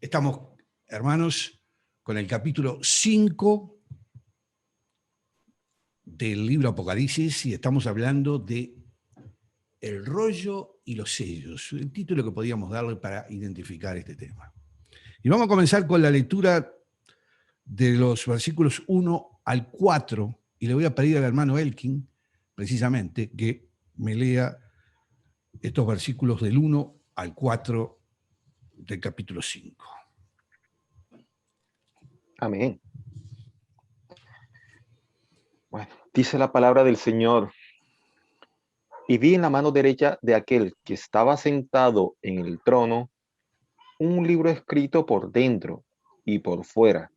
Estamos, hermanos, con el capítulo 5 del libro Apocalipsis y estamos hablando de el rollo y los sellos, el título que podíamos darle para identificar este tema. Y vamos a comenzar con la lectura de los versículos 1 al 4 y le voy a pedir al hermano Elkin, precisamente, que me lea estos versículos del 1 al 4 del capítulo 5. Amén. Bueno, dice la palabra del Señor. Y vi en la mano derecha de aquel que estaba sentado en el trono un libro escrito por dentro y por fuera,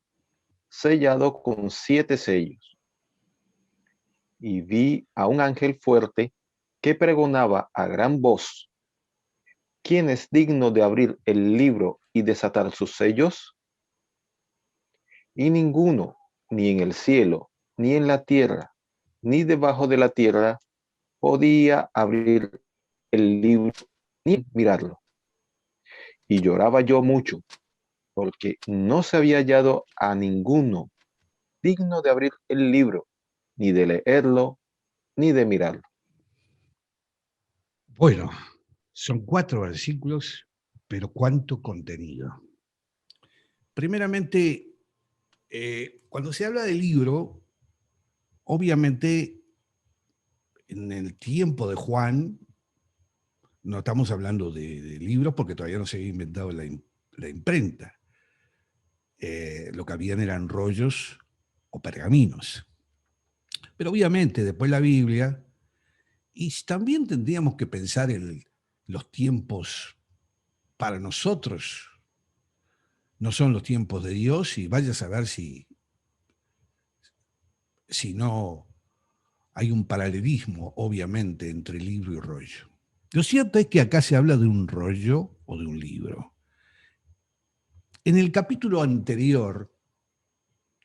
sellado con 7 sellos. Y vi a un ángel fuerte que pregonaba a gran voz: ¿quién es digno de abrir el libro y desatar sus sellos? Y ninguno, ni en el cielo, ni en la tierra, ni debajo de la tierra, podía abrir el libro ni mirarlo. Y lloraba yo mucho, porque no se había hallado a ninguno digno de abrir el libro, ni de leerlo, ni de mirarlo. Bueno, son 4 versículos, pero cuánto contenido. Primeramente, cuando se habla de libro, obviamente en el tiempo de Juan, no estamos hablando de libros porque todavía no se había inventado la imprenta. Lo que habían eran rollos o pergaminos. Pero obviamente después la Biblia, y también tendríamos que pensar en los tiempos para nosotros, no son los tiempos de Dios, y vaya a saber si no hay un paralelismo, obviamente, entre libro y rollo. Lo cierto es que acá se habla de un rollo o de un libro. En el capítulo anterior,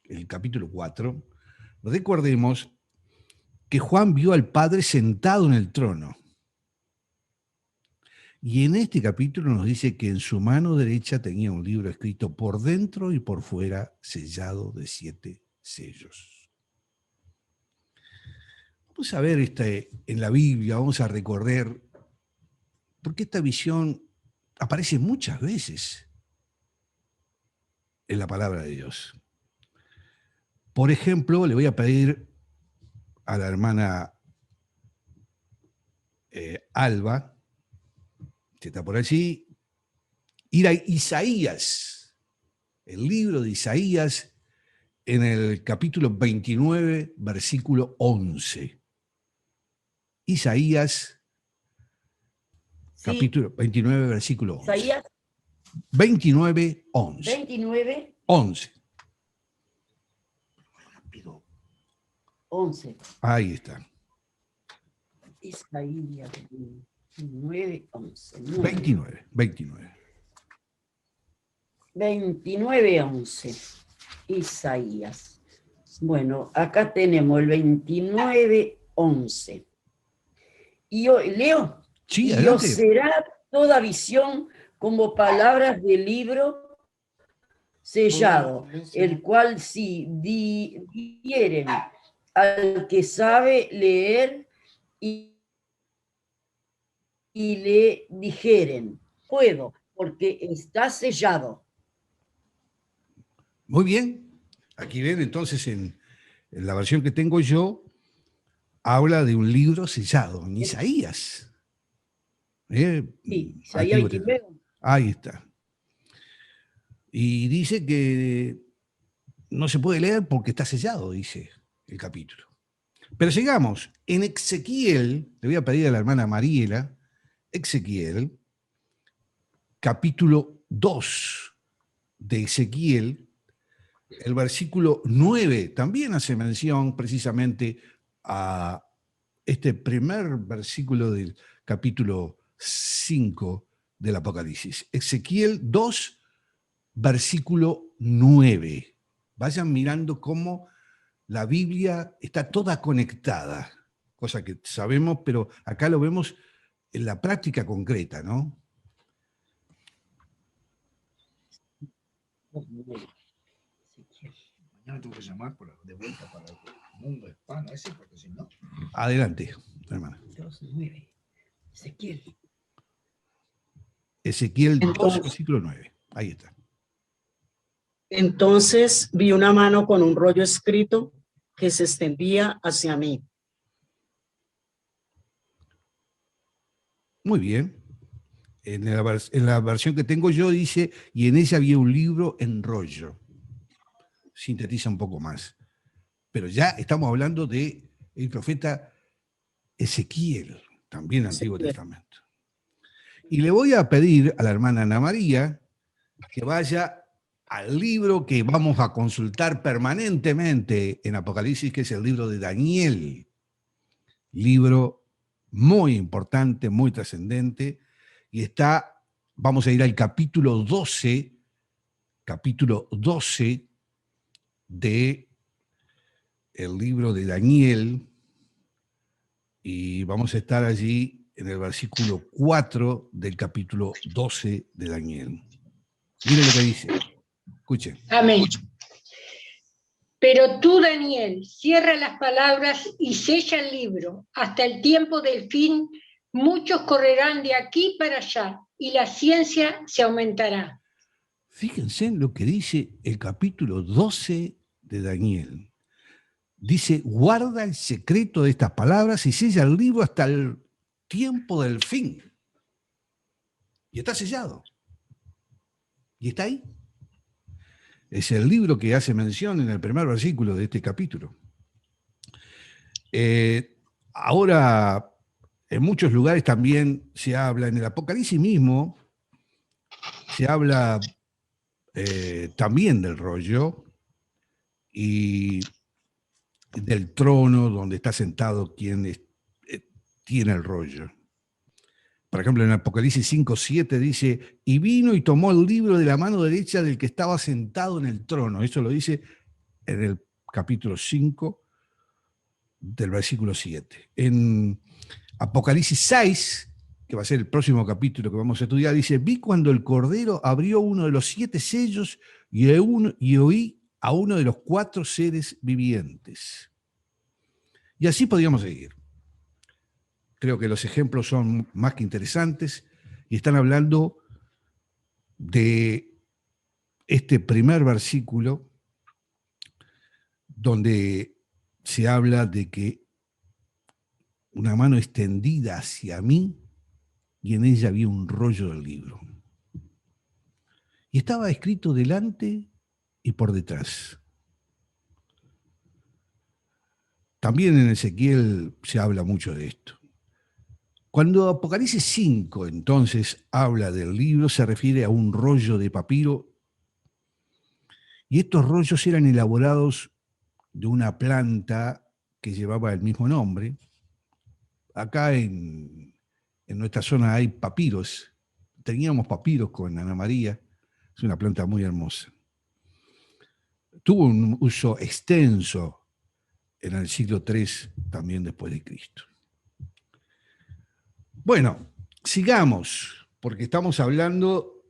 el capítulo 4, recordemos que Juan vio al Padre sentado en el trono. Y en este capítulo nos dice que en su mano derecha tenía un libro escrito por dentro y por fuera, sellado de 7 sellos. Vamos a ver en la Biblia, vamos a recorrer, porque esta visión aparece muchas veces en la palabra de Dios. Por ejemplo, le voy a pedir a la hermana Alba, que está por allí, ir a Isaías, el libro de Isaías, en el capítulo 29, versículo 11. Isaías, sí. Capítulo 29, versículo 11. Isaías 29, 11. 29, 11. 11. Ahí está. Isaías 29, 11. 29, 29. 29, 11. Isaías. Bueno, acá tenemos el 29, 11. Y hoy leo. Sí, y os será toda visión como palabras del libro sellado, el cual si dieren al que sabe leer y le dijeren, puedo, porque está sellado. Muy bien. Aquí ven entonces en la versión que tengo yo, habla de un libro sellado, en Isaías. Sí, Isaías 29. Ahí está. Y dice que no se puede leer porque está sellado, dice el capítulo. Pero sigamos. En Ezequiel, le voy a pedir a la hermana Mariela, Ezequiel, capítulo 2 de Ezequiel, el versículo 9, también hace mención precisamente a este primer versículo del capítulo 5 del Apocalipsis. Ezequiel 2, versículo 9. Vayan mirando cómo la Biblia está toda conectada, cosa que sabemos, pero acá lo vemos en la práctica concreta, ¿no? Mañana tengo que llamar de vuelta para el mundo hispano ese, porque si no... Adelante, hermana. 2:9. Ezequiel. Ezequiel 2, Entonces- versículo 9. Ahí está. Entonces vi una mano con un rollo escrito que se extendía hacia mí. Muy bien. En la versión que tengo yo dice, y en ella había un libro en rollo. Sintetiza un poco más. Pero ya estamos hablando de el profeta Ezequiel, también Antiguo Ezequiel. Testamento. Y le voy a pedir a la hermana Ana María que vaya al libro que vamos a consultar permanentemente en Apocalipsis, que es el libro de Daniel. Libro muy importante, muy trascendente. Y vamos a ir al capítulo 12 de el libro de Daniel, y vamos a estar allí en el versículo 4 del capítulo 12 de Daniel. Miren lo que dice. Escuchen. Amén. Pero tú, Daniel, cierra las palabras y sella el libro. Hasta el tiempo del fin, muchos correrán de aquí para allá y la ciencia se aumentará. Fíjense en lo que dice el capítulo 12 de Daniel. Dice, guarda el secreto de estas palabras y sella el libro hasta el tiempo del fin. Y está sellado. Y está ahí. Es el libro que hace mención en el primer versículo de este capítulo. Ahora, en muchos lugares también se habla, en el Apocalipsis mismo, se habla también del rollo y del trono donde está sentado quien tiene el rollo. Por ejemplo, en Apocalipsis 5:7 dice, y vino y tomó el libro de la mano derecha del que estaba sentado en el trono. Eso lo dice en el capítulo 5 del versículo 7. En Apocalipsis 6, que va a ser el próximo capítulo que vamos a estudiar, dice, vi cuando el Cordero abrió uno de los 7 sellos y oí a uno de los 4 seres vivientes. Y así podríamos seguir. Creo que los ejemplos son más que interesantes y están hablando de este primer versículo donde se habla de que una mano extendida hacia mí y en ella había un rollo del libro. Y estaba escrito delante y por detrás. También en Ezequiel se habla mucho de esto. Cuando Apocalipsis 5 entonces habla del libro, se refiere a un rollo de papiro, y estos rollos eran elaborados de una planta que llevaba el mismo nombre. Acá en nuestra zona hay papiros, teníamos papiros con Ana María, es una planta muy hermosa. Tuvo un uso extenso en el siglo III también después de Cristo. Bueno, sigamos, porque estamos hablando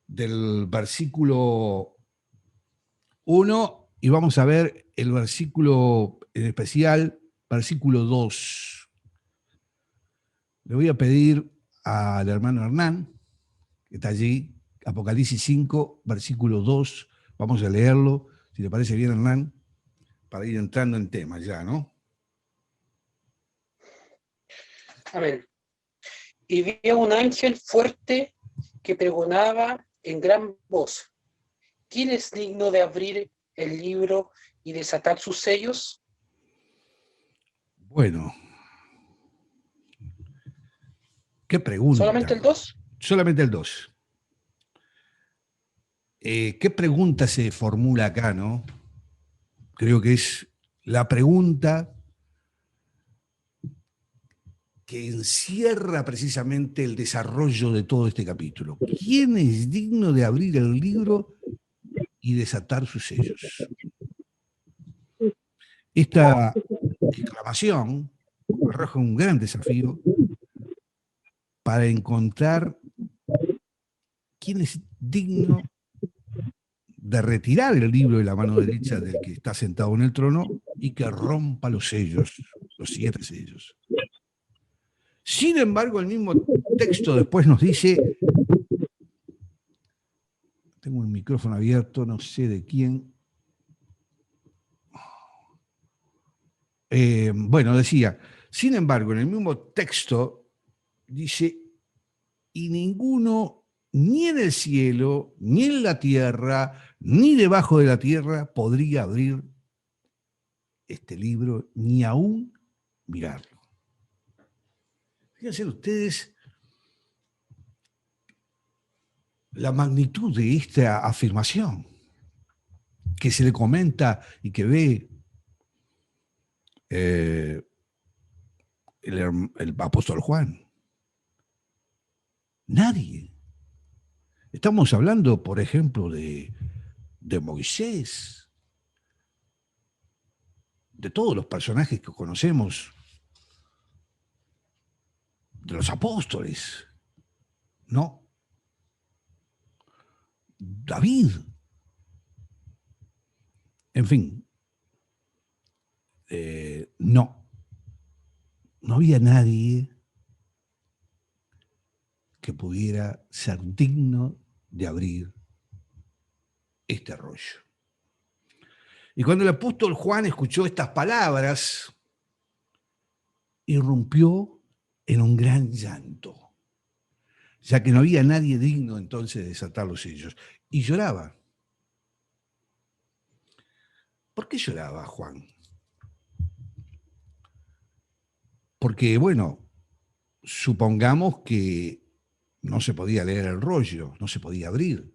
del versículo 1 y vamos a ver el versículo en especial, versículo 2. Le voy a pedir al hermano Hernán, que está allí, Apocalipsis 5, versículo 2, vamos a leerlo, si le parece bien, Hernán, para ir entrando en tema ya, ¿no? Amén. Y vi a un ángel fuerte que pregonaba en gran voz: ¿quién es digno de abrir el libro y desatar sus sellos? Bueno, qué pregunta. ¿Solamente el 2? Solamente el 2. ¿Qué pregunta se formula acá, no? Creo que es la pregunta que encierra precisamente el desarrollo de todo este capítulo. ¿Quién es digno de abrir el libro y desatar sus sellos? Esta exclamación arroja un gran desafío para encontrar quién es digno de retirar el libro de la mano derecha del que está sentado en el trono y que rompa los sellos, los 7 sellos. Sin embargo, el mismo texto después nos dice, tengo el micrófono abierto, no sé de quién. Bueno, decía, sin embargo, en el mismo texto dice, y ninguno, ni en el cielo, ni en la tierra, ni debajo de la tierra, podría abrir este libro, ni aún mirarlo. Fíjense ustedes la magnitud de esta afirmación que se le comenta y que ve el apóstol Juan. Nadie. Estamos hablando, por ejemplo, de Moisés, de todos los personajes que conocemos, de los apóstoles, ¿no? David. En fin, no había nadie que pudiera ser digno de abrir este rollo. Y cuando el apóstol Juan escuchó estas palabras, irrumpió en un gran llanto, ya que no había nadie digno entonces de desatar los sellos, y lloraba. ¿Por qué lloraba Juan? Porque, bueno, supongamos que no se podía leer el rollo, no se podía abrir.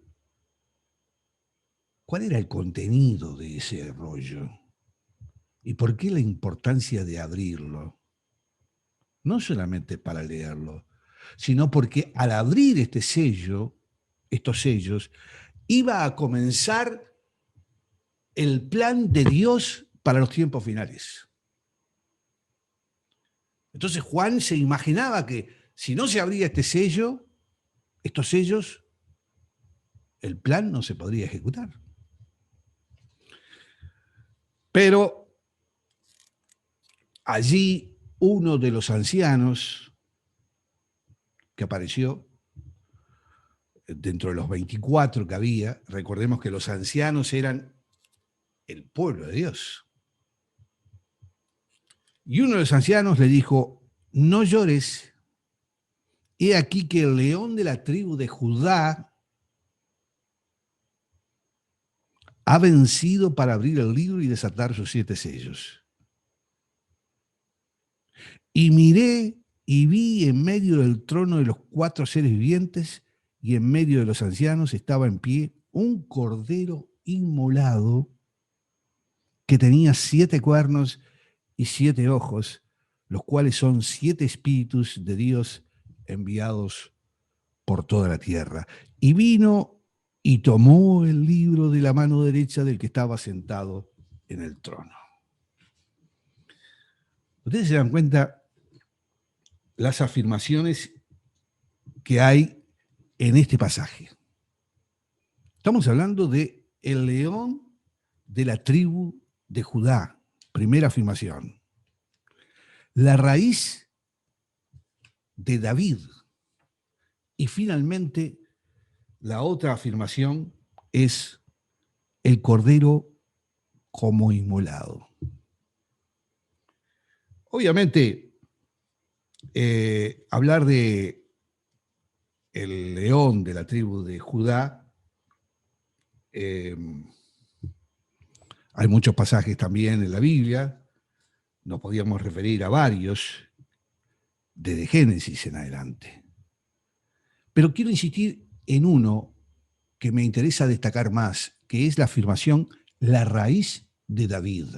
¿Cuál era el contenido de ese rollo? ¿Y por qué la importancia de abrirlo? No solamente para leerlo, sino porque al abrir este sello, estos sellos, iba a comenzar el plan de Dios para los tiempos finales. Entonces Juan se imaginaba que si no se abría este sello, estos sellos, el plan no se podría ejecutar. Pero allí uno de los ancianos que apareció dentro de los 24 que había, recordemos que los ancianos eran el pueblo de Dios. Y uno de los ancianos le dijo, no llores, he aquí que el león de la tribu de Judá ha vencido para abrir el libro y desatar sus 7 sellos. Y miré y vi en medio del trono de los 4 seres vivientes y en medio de los ancianos estaba en pie un cordero inmolado que tenía 7 cuernos y 7 ojos, los cuales son 7 espíritus de Dios enviados por toda la tierra. Y vino y tomó el libro de la mano derecha del que estaba sentado en el trono. Ustedes se dan cuenta las afirmaciones que hay en este pasaje. Estamos hablando de el león de la tribu de Judá. Primera afirmación. La raíz de David. Y finalmente, la otra afirmación es el cordero como inmolado. Obviamente, hablar de el león de la tribu de Judá, hay muchos pasajes también en la Biblia, nos podíamos referir a varios, desde Génesis en adelante. Pero quiero insistir en uno que me interesa destacar más, que es la afirmación, la raíz de David.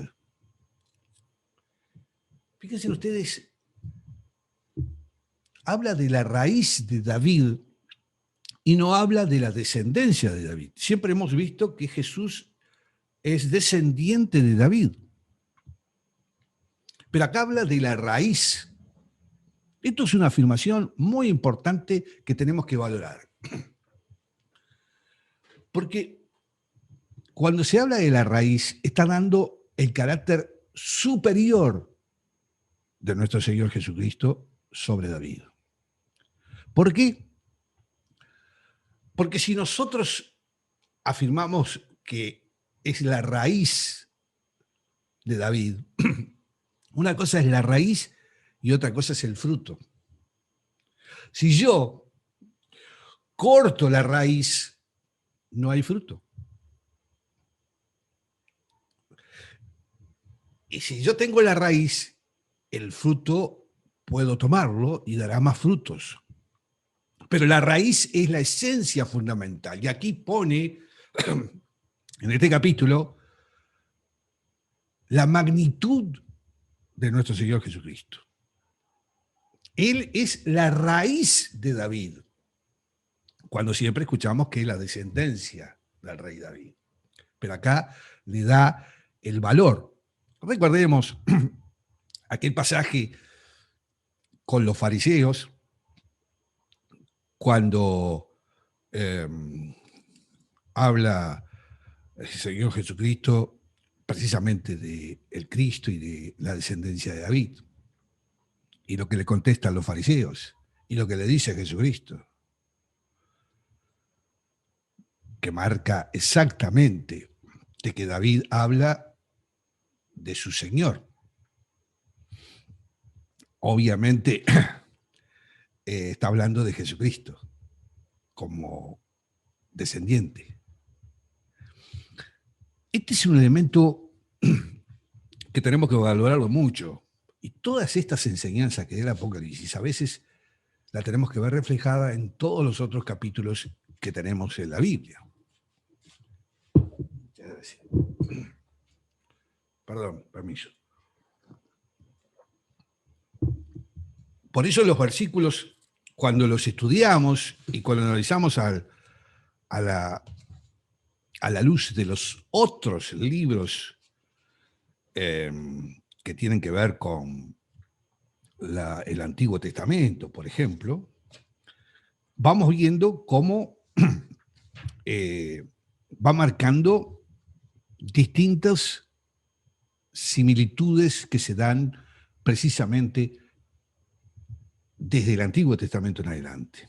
Fíjense ustedes, habla de la raíz de David y no habla de la descendencia de David. Siempre hemos visto que Jesús es descendiente de David. Pero acá habla de la raíz. Esto es una afirmación muy importante que tenemos que valorar. Porque cuando se habla de la raíz, está dando el carácter superior de nuestro Señor Jesucristo sobre David. ¿Por qué? Porque si nosotros afirmamos que es la raíz de David, una cosa es la raíz y otra cosa es el fruto. Si yo corto la raíz, no hay fruto. Y si yo tengo la raíz, el fruto puedo tomarlo y dará más frutos. Pero la raíz es la esencia fundamental. Y aquí pone, en este capítulo, la magnitud de nuestro Señor Jesucristo. Él es la raíz de David, cuando siempre escuchamos que es la descendencia del rey David. Pero acá le da el valor. Recordemos aquel pasaje con los fariseos, cuando habla el Señor Jesucristo precisamente del Cristo y de la descendencia de David, y lo que le contestan los fariseos, y lo que le dice Jesucristo, que marca exactamente de que David habla de su Señor. Obviamente está hablando de Jesucristo como descendiente. Este es un elemento que tenemos que valorarlo mucho. Y todas estas enseñanzas que da el Apocalipsis a veces la tenemos que ver reflejada en todos los otros capítulos que tenemos en la Biblia. Perdón, permiso. Por eso los versículos, cuando los estudiamos y cuando analizamos a la luz de los otros libros que tienen que ver con el Antiguo Testamento, por ejemplo, vamos viendo cómo va marcando distintas similitudes que se dan precisamente desde el Antiguo Testamento en adelante.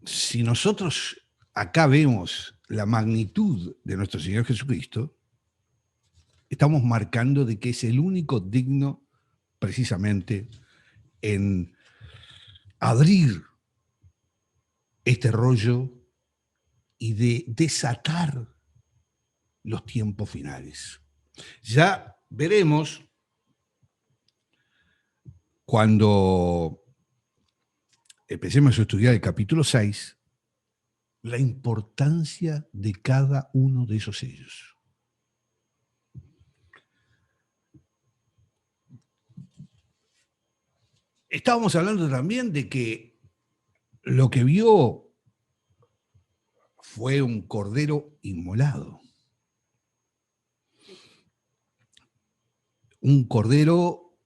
Si nosotros acá vemos la magnitud de nuestro Señor Jesucristo, estamos marcando de que es el único digno precisamente en abrir este rollo y de desatar los tiempos finales. Ya veremos cuando empecemos a estudiar el capítulo 6, la importancia de cada uno de esos sellos. Estábamos hablando también de que lo que vio fue un cordero inmolado. Un cordero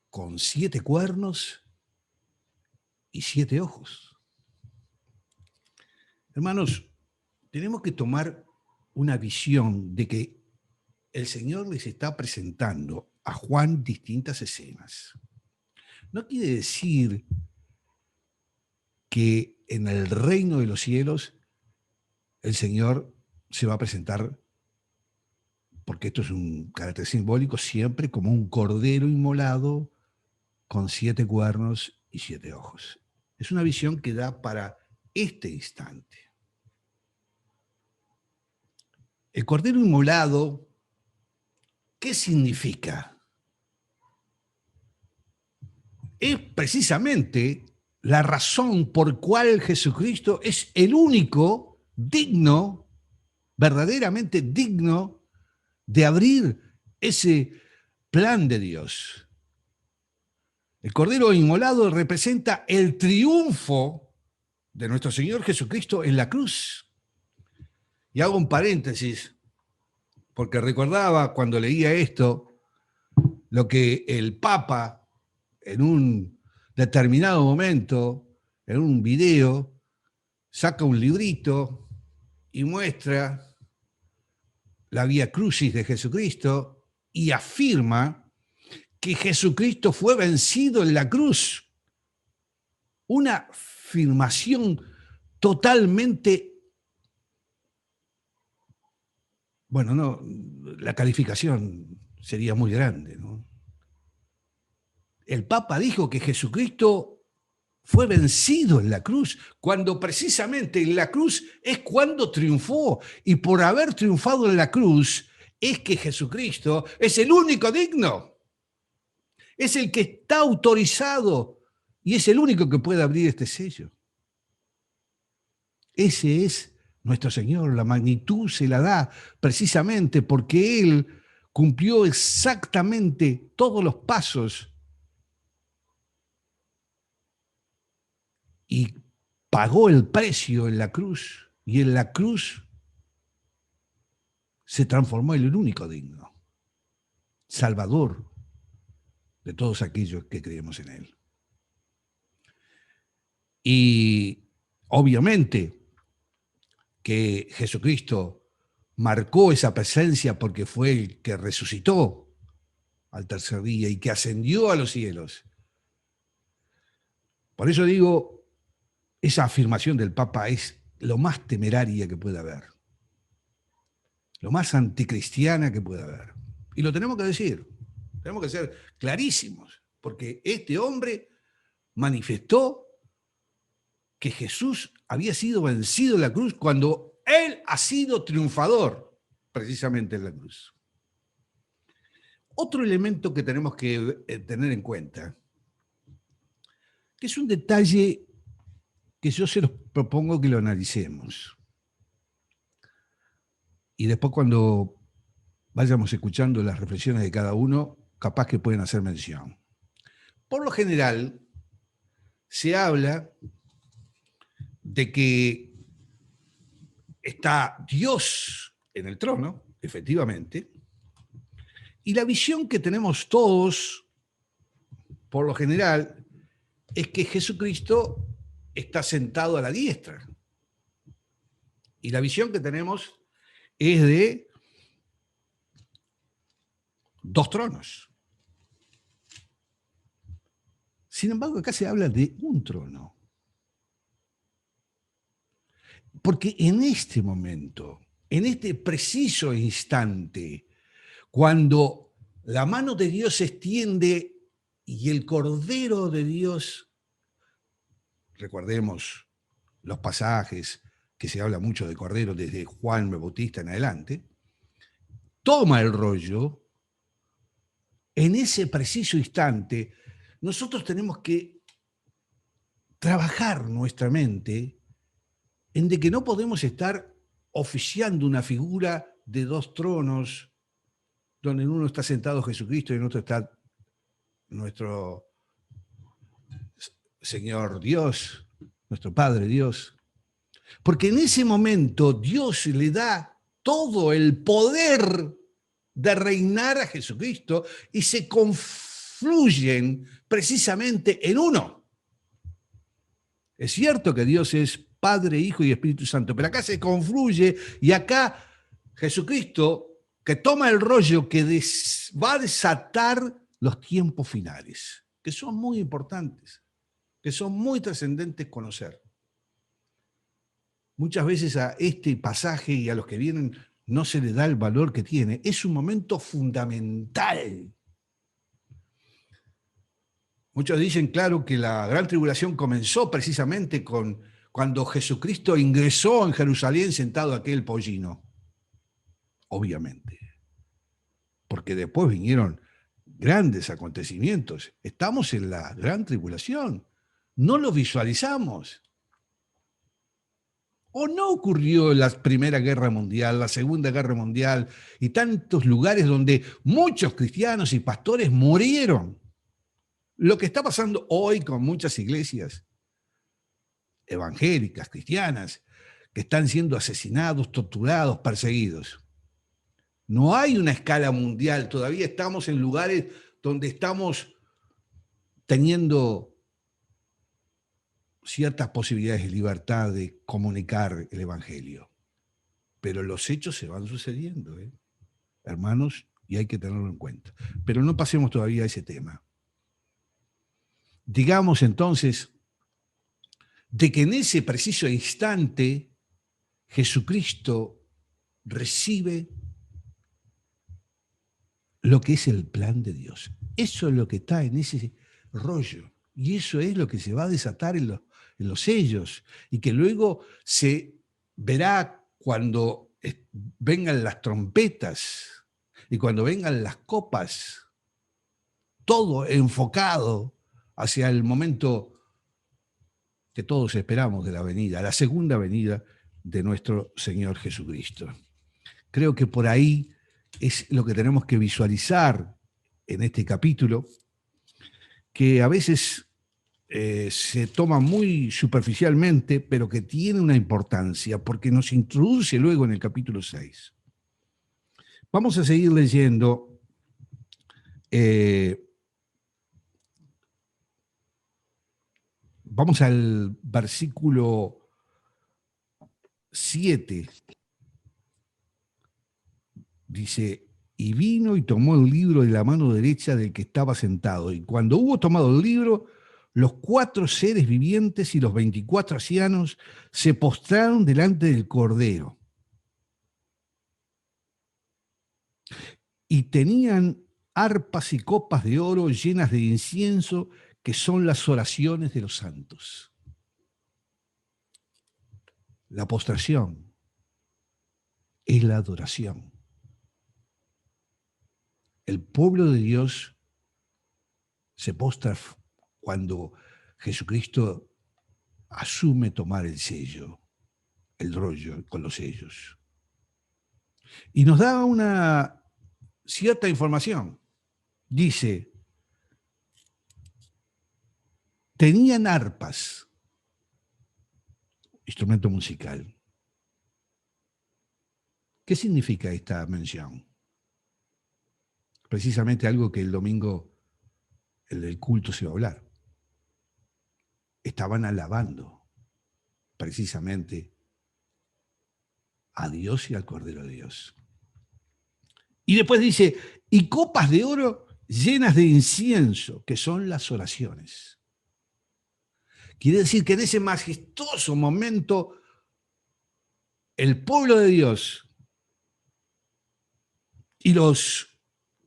con 7 cuernos y 7 ojos. Hermanos, tenemos que tomar una visión de que el Señor les está presentando a Juan distintas escenas. No quiere decir que en el reino de los cielos el Señor se va a presentar, porque esto es un carácter simbólico, siempre como un cordero inmolado con 7 cuernos y 7 ojos. Es una visión que da para este instante. El cordero inmolado, ¿qué significa? Es precisamente la razón por cual Jesucristo es el único digno, verdaderamente digno, de abrir ese plan de Dios. El Cordero Inmolado representa el triunfo de nuestro Señor Jesucristo en la cruz. Y hago un paréntesis, porque recordaba cuando leía esto, lo que el Papa en un determinado momento, en un video, saca un librito y muestra la Vía Crucis de Jesucristo y afirma que Jesucristo fue vencido en la cruz. Una afirmación totalmente, bueno, no, la calificación sería muy grande, ¿no? El Papa dijo que Jesucristo fue vencido en la cruz, cuando precisamente en la cruz es cuando triunfó, y por haber triunfado en la cruz es que Jesucristo es el único digno, es el que está autorizado y es el único que puede abrir este sello. Ese es nuestro Señor, la magnitud se la da precisamente porque Él cumplió exactamente todos los pasos y pagó el precio en la cruz, y en la cruz se transformó en el único digno, Salvador de todos aquellos que creemos en Él. Y obviamente que Jesucristo marcó esa presencia porque fue el que resucitó al tercer día y que ascendió a los cielos. Por eso digo, esa afirmación del Papa es lo más temeraria que puede haber, lo más anticristiana que puede haber. Y lo tenemos que decir, tenemos que ser clarísimos, porque este hombre manifestó que Jesús había sido vencido en la cruz cuando él ha sido triunfador precisamente en la cruz. Otro elemento que tenemos que tener en cuenta, que es un detalle que yo se los propongo que lo analicemos. Y después cuando vayamos escuchando las reflexiones de cada uno, capaz que pueden hacer mención. Por lo general, se habla de que está Dios en el trono, efectivamente, y la visión que tenemos todos, por lo general, es que Jesucristo está sentado a la diestra. Y la visión que tenemos es de dos tronos. Sin embargo, acá se habla de un trono. Porque en este momento, en este preciso instante, cuando la mano de Dios se extiende y el Cordero de Dios, recordemos los pasajes que se habla mucho de Cordero desde Juan el Bautista en adelante, toma el rollo, en ese preciso instante, nosotros tenemos que trabajar nuestra mente en de que no podemos estar oficiando una figura de dos tronos, donde en uno está sentado Jesucristo y en otro está nuestro Señor Dios, nuestro Padre Dios. Porque en ese momento Dios le da todo el poder de reinar a Jesucristo y se confluyen precisamente en uno. Es cierto que Dios es Padre, Hijo y Espíritu Santo, pero acá se confluye y acá Jesucristo, que toma el rollo que va a desatar los tiempos finales, que son muy importantes, que son muy trascendentes conocer. Muchas veces a este pasaje y a los que vienen no se le da el valor que tiene. Es un momento fundamental. Muchos dicen, claro, que la gran tribulación comenzó precisamente cuando Jesucristo ingresó en Jerusalén sentado aquel pollino. Obviamente. Porque después vinieron grandes acontecimientos. Estamos en la gran tribulación. No lo visualizamos. ¿O no ocurrió la Primera Guerra Mundial, la Segunda Guerra Mundial y tantos lugares donde muchos cristianos y pastores murieron? Lo que está pasando hoy con muchas iglesias evangélicas, cristianas, que están siendo asesinados, torturados, perseguidos. No hay una escala mundial, todavía estamos en lugares donde estamos teniendo ciertas posibilidades de libertad de comunicar el Evangelio. Pero los hechos se van sucediendo, hermanos, y hay que tenerlo en cuenta. Pero no pasemos todavía a ese tema. Digamos entonces de que en ese preciso instante Jesucristo recibe lo que es el plan de Dios. Eso es lo que está en ese rollo. Y eso es lo que se va a desatar en los sellos. Y que luego se verá cuando vengan las trompetas y cuando vengan las copas. Todo enfocado hacia el momento que todos esperamos de la venida, la segunda venida de nuestro Señor Jesucristo. Creo que por ahí es lo que tenemos que visualizar en este capítulo, que a veces se toma muy superficialmente, pero que tiene una importancia, porque nos introduce luego en el capítulo 6. Vamos a seguir leyendo vamos al versículo 7. Dice, y vino y tomó el libro de la mano derecha del que estaba sentado. Y cuando hubo tomado el libro, los 4 seres vivientes y los 24 ancianos se postraron delante del Cordero. Y tenían arpas y copas de oro llenas de incienso, que son las oraciones de los santos. La postración es la adoración. El pueblo de Dios se postra cuando Jesucristo asume tomar el sello, el rollo con los sellos. Y nos da una cierta información. Dice, tenían arpas, instrumento musical. ¿Qué significa esta mención? Precisamente algo que el domingo, el del culto, se va a hablar. Estaban alabando precisamente a Dios y al Cordero de Dios. Y después dice, y copas de oro llenas de incienso, que son las oraciones. Quiere decir que en ese majestuoso momento, el pueblo de Dios y los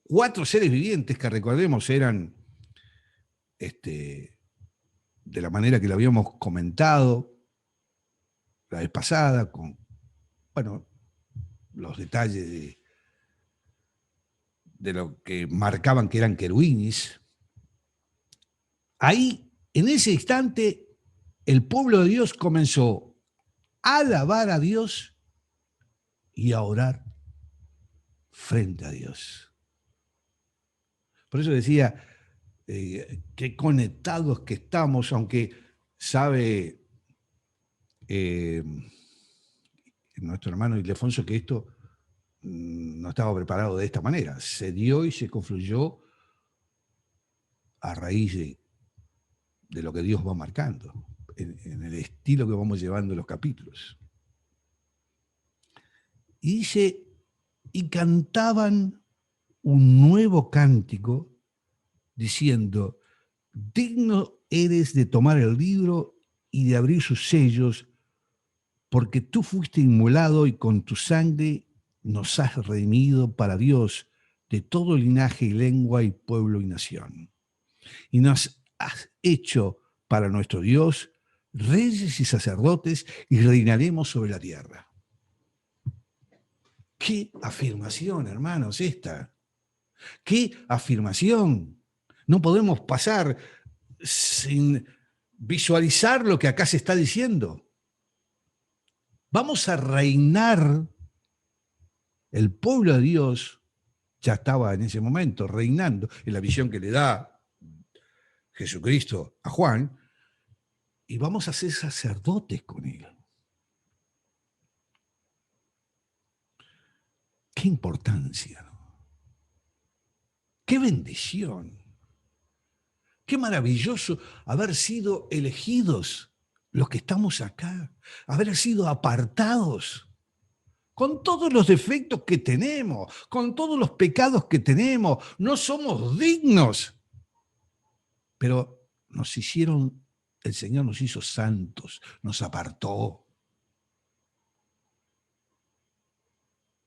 4 seres vivientes, que recordemos eran de la manera que lo habíamos comentado la vez pasada, con los detalles de lo que marcaban que eran querubines. Ahí, en ese instante, el pueblo de Dios comenzó a alabar a Dios y a orar frente a Dios. Por eso decía, qué conectados que estamos, aunque sabe nuestro hermano Ildefonso que esto no estaba preparado de esta manera. Se dio y se confluyó a raíz de lo que Dios va marcando, en el estilo que vamos llevando los capítulos. Y dice, y cantaban un nuevo cántico, diciendo, digno eres de tomar el libro y de abrir sus sellos, porque tú fuiste inmolado y con tu sangre nos has redimido para Dios de todo linaje y lengua y pueblo y nación. Y nos has hecho para nuestro Dios reyes y sacerdotes y reinaremos sobre la tierra. ¡Qué afirmación, hermanos, esta! ¡Qué afirmación! No podemos pasar sin visualizar lo que acá se está diciendo. Vamos a reinar. El pueblo de Dios ya estaba en ese momento reinando, en la visión que le da Jesucristo a Juan, y vamos a ser sacerdotes con él. Qué importancia, ¿no? Qué bendición. Qué maravilloso haber sido elegidos los que estamos acá, haber sido apartados, con todos los defectos que tenemos, con todos los pecados que tenemos, no somos dignos, pero el Señor nos hizo santos, nos apartó.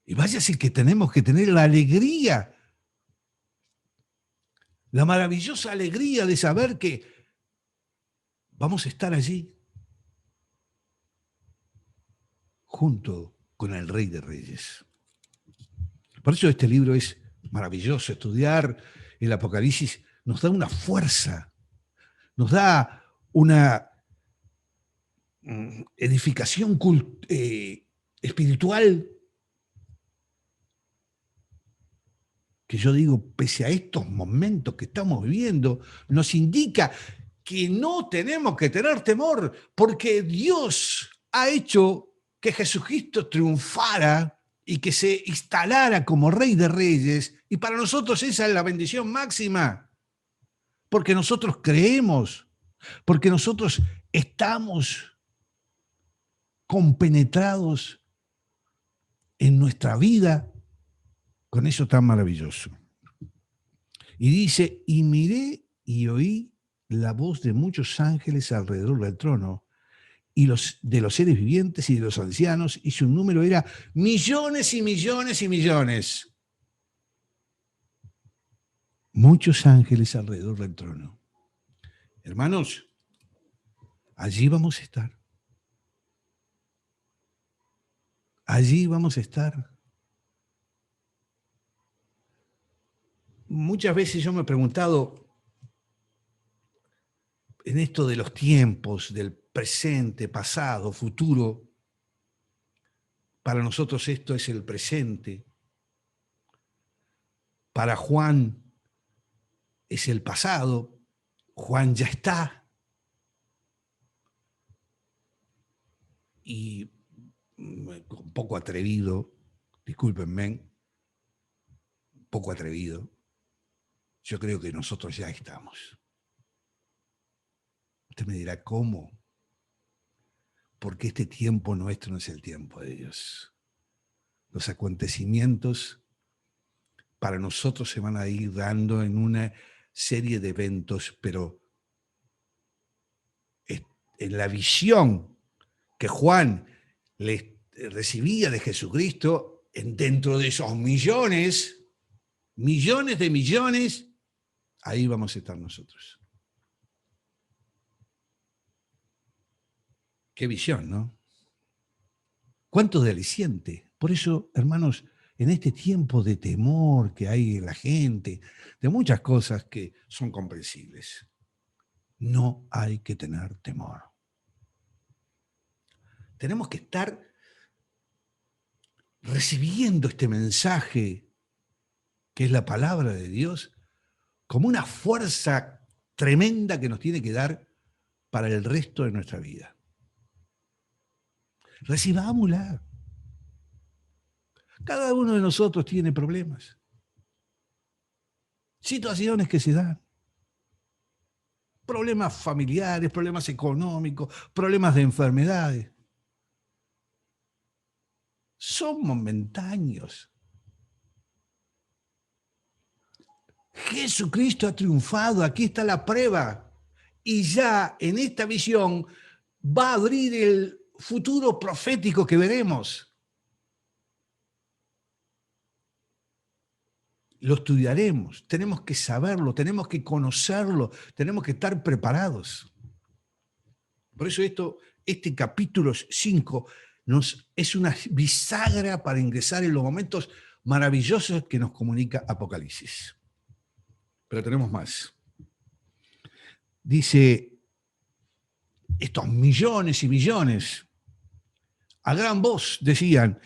Y vaya si que tenemos que tener la alegría, la maravillosa alegría de saber que vamos a estar allí, junto con el Rey de Reyes. Por eso este libro es maravilloso. Estudiar el Apocalipsis nos da una fuerza, nos da una edificación espiritual que yo digo, pese a estos momentos que estamos viviendo, nos indica que no tenemos que tener temor, porque Dios ha hecho que Jesucristo triunfara y que se instalara como Rey de Reyes, y para nosotros esa es la bendición máxima, porque nosotros creemos, porque nosotros estamos compenetrados en nuestra vida con eso tan maravilloso. Y dice, y miré y oí la voz de muchos ángeles alrededor del trono, y de los seres vivientes y de los ancianos, y su número era millones y millones y millones. Muchos ángeles alrededor del trono. Hermanos, allí vamos a estar. Allí vamos a estar. Muchas veces yo me he preguntado en esto de los tiempos, del presente, pasado, futuro. Para nosotros esto es el presente. Para Juan es el pasado. Juan ya está. Y un poco atrevido, discúlpenme, un poco atrevido, yo creo que nosotros ya estamos. Usted me dirá, ¿cómo? Porque este tiempo nuestro no es el tiempo de Dios. Los acontecimientos para nosotros se van a ir dando en una serie de eventos, pero en la visión que Juan recibía de Jesucristo, dentro de esos millones de millones, ahí vamos a estar nosotros. Qué visión, ¿no? Cuánto de aliciente. Por eso, hermanos, en este tiempo de temor que hay en la gente, de muchas cosas que son comprensibles, no hay que tener temor. Tenemos que estar recibiendo este mensaje, que es la palabra de Dios, como una fuerza tremenda que nos tiene que dar para el resto de nuestra vida. Recibámosla. Cada uno de nosotros tiene problemas, situaciones que se dan, problemas familiares, problemas económicos, problemas de enfermedades. Son momentáneos. Jesucristo ha triunfado, aquí está la prueba. Y ya en esta visión va a abrir el futuro profético que veremos. Lo estudiaremos, tenemos que saberlo, tenemos que conocerlo, tenemos que estar preparados. Por eso este capítulo 5 es una bisagra para ingresar en los momentos maravillosos que nos comunica Apocalipsis. Pero tenemos más. Dice, estos millones y millones, a gran voz decían,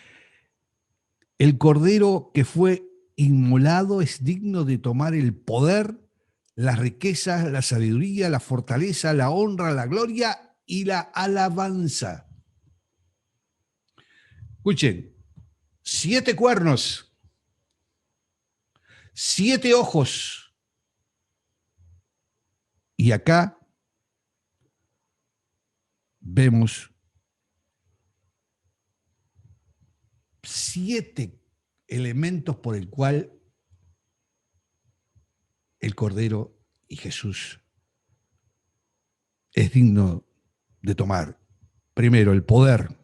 el Cordero que fue inmolado es digno de tomar el poder, las riquezas, la sabiduría, la fortaleza, la honra, la gloria y la alabanza. Escuchen, 7 cuernos, 7 ojos, y acá vemos 7 elementos por el cual el Cordero y Jesús es digno de tomar. Primero, el poder,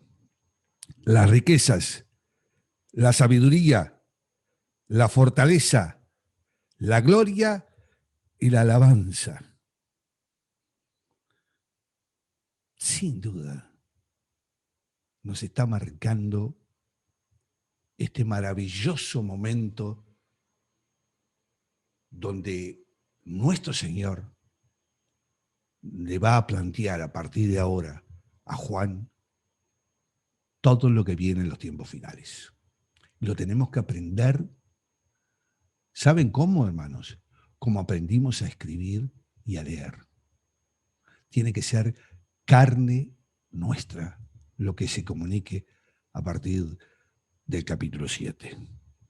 las riquezas, la sabiduría, la fortaleza, la gloria y la alabanza. Sin duda, nos está marcando este maravilloso momento donde nuestro Señor le va a plantear a partir de ahora a Juan todo lo que viene en los tiempos finales. Lo tenemos que aprender. ¿Saben cómo, hermanos? Como aprendimos a escribir y a leer. Tiene que ser carne nuestra lo que se comunique a partir del capítulo 7.